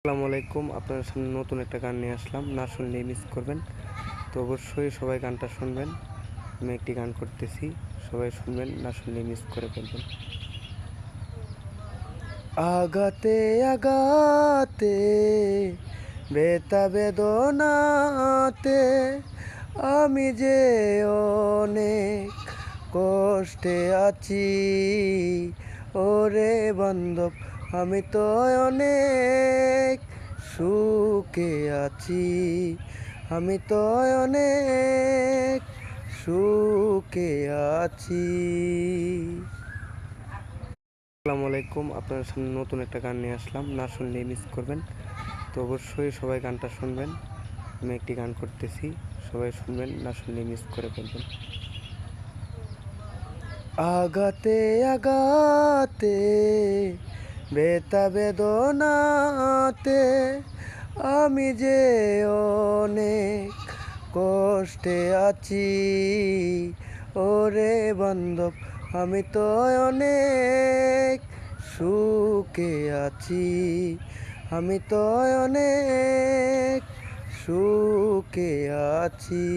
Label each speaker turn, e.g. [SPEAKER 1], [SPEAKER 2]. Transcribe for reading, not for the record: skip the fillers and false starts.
[SPEAKER 1] আসসালামু আলাইকুম। আপনাদের সামনে নতুন একটা গান নিয়ে আসলাম। না শুনলেই মিস করবেন। তো অবশ্যই সবাই গানটা শুনবেন। আমি একটি গান করতেছি, সবাই শুনবেন, না শুনলেই মিস করে ফেলবেন। আগাতে আগাতে বেতা বেদনাতে আমি যে অনেক কষ্টে আছি, ওরে বান্ধব আমি তো অনেক সুখে আছি, আমি তো অনেক সুখে আছি। আসসালামু আলাইকুম। আপনাদের সামনে নতুন একটা গান নিয়ে আসলাম। না শুনলেই মিস করবেন। তো অবশ্যই সবাই গানটা শুনবেন। আমি একটি গান করতেছি, সবাই শুনবেন, না শুনলেই মিস করে ফেলবেন। আগাতে আগাতে বেতা বেদনাতে আমি যে অনেক কষ্টে আছি, ওরে বান্ধব আমি তো অনেক সুখে আছি, আমি তো অনেক সুখে আছি।